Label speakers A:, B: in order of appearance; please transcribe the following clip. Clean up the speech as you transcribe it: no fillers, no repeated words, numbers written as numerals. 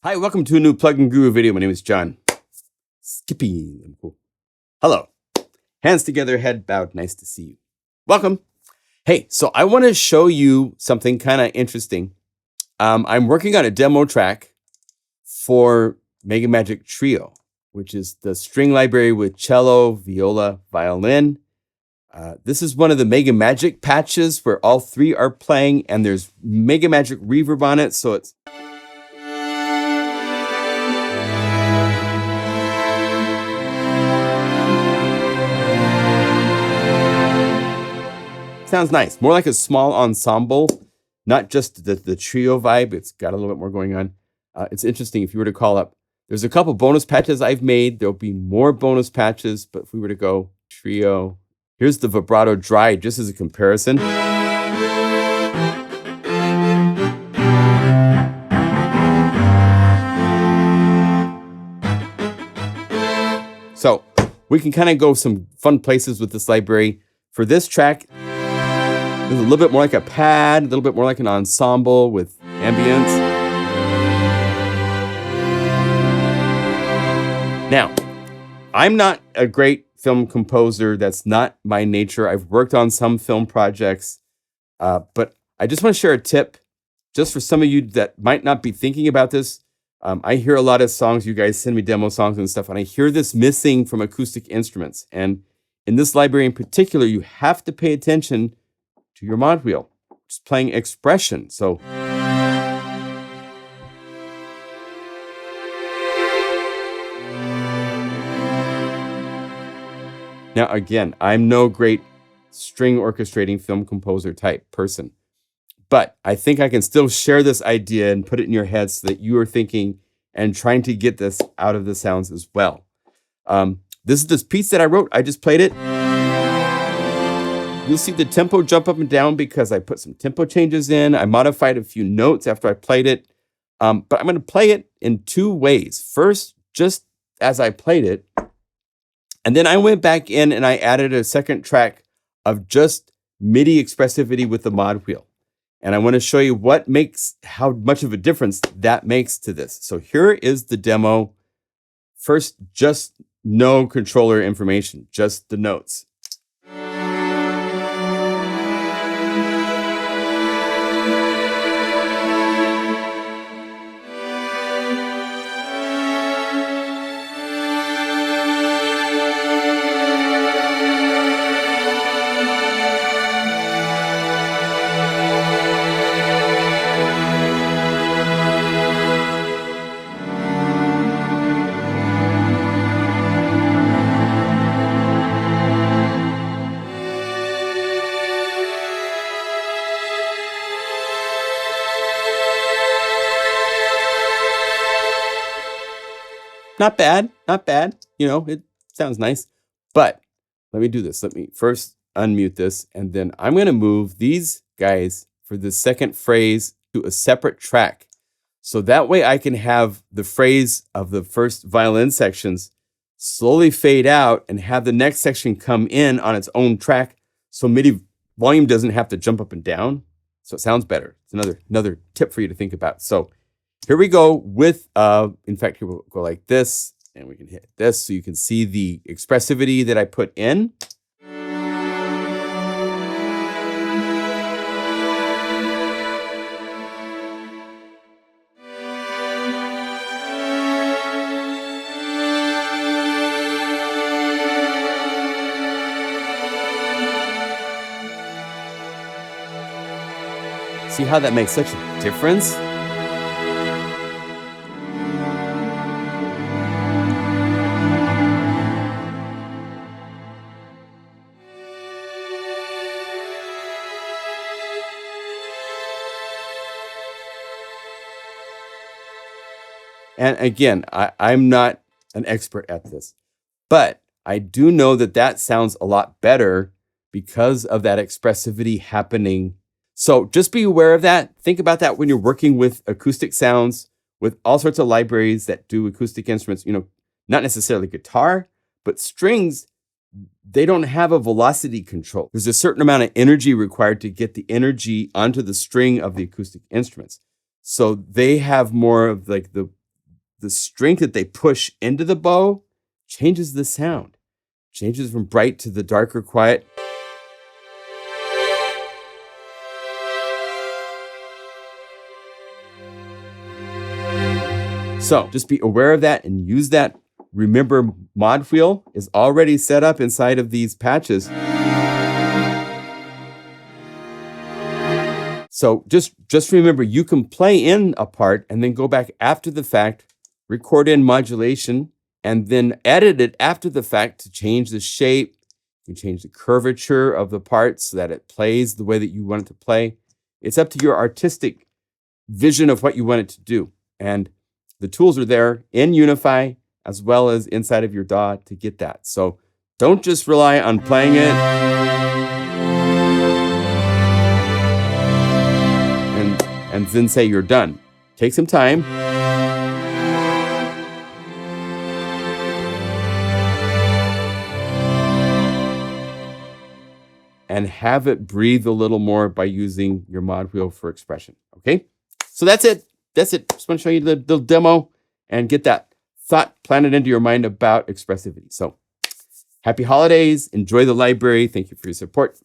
A: Hi, welcome to a new Plugin Guru video. My name is John. Skippy. Cool. Hello. Hands together, head bowed. Nice to see you. Welcome. Hey, so I want to show you something kind of interesting. I'm working on a demo track for MegaMagic Trio, which is the string library with cello, viola, violin. This is one of the MegaMagic patches where all three are playing, and there's MegaMagic reverb on it, so it's sounds nice. More like a small ensemble, not just the trio vibe. It's got a little bit more going on. It's interesting. If you were to call up, there's a couple bonus patches I've made. There'll be more bonus patches, but if we were to go trio, here's the vibrato dry, just as a comparison. So we can kind of go some fun places with this library. For this track, it's a little bit more like a pad, a little bit more like an ensemble with ambience. Now, I'm not a great film composer. That's not my nature. I've worked on some film projects, but I just want to share a tip just for some of you that might not be thinking about this. I hear a lot of songs. You guys send me demo songs and stuff, and I hear this missing from acoustic instruments. And in this library in particular, you have to pay attention to your mod wheel. Just playing expression. So now again, I'm no great string orchestrating film composer type person, but I think I can still share this idea and put it in your head so that you are thinking and trying to get this out of the sounds as well. This is this piece that I wrote. I just played it. You'll see the tempo jump up and down because I put some tempo changes in. I modified a few notes after I played it. But I'm going to play it in two ways. First, just as I played it. And then I went back in and I added a second track of just MIDI expressivity with the mod wheel. And I want to show you how much of a difference that makes to this. So here is the demo. First, just no controller information, just the notes. Not bad, not bad. You know, it sounds nice. But let me do this. Let me first unmute this, and then I'm going to move these guys for the second phrase to a separate track. So that way I can have the phrase of the first violin sections slowly fade out and have the next section come in on its own track. So MIDI volume doesn't have to jump up and down. So it sounds better. It's another tip for you to think about. So here we go with, in fact, here we'll go like this, and we can hit this so you can see the expressivity that I put in. See how that makes such a difference? And again, I'm not an expert at this, but I do know that that sounds a lot better because of that expressivity happening. So just be aware of that. Think about that when you're working with acoustic sounds, with all sorts of libraries that do acoustic instruments, you know, not necessarily guitar, but strings. They don't have a velocity control. There's a certain amount of energy required to get the energy onto the string of the acoustic instruments. So they have more of like the the strength that they push into the bow changes the sound. Changes from bright to the darker quiet. So just be aware of that and use that. Remember, Mod Wheel is already set up inside of these patches. So just remember, you can play in a part and then go back after the fact, record in modulation, and then edit it after the fact to change the shape. You can change the curvature of the part so that it plays the way that you want it to play. It's up to your artistic vision of what you want it to do. And the tools are there in Unify as well as inside of your DAW to get that. So don't just rely on playing it and then say you're done. Take some time. And have it breathe a little more by using your mod wheel for expression. Okay? So that's it. That's it. Just want to show you the demo and get that thought planted into your mind about expressivity. So happy holidays. Enjoy the library. Thank you for your support.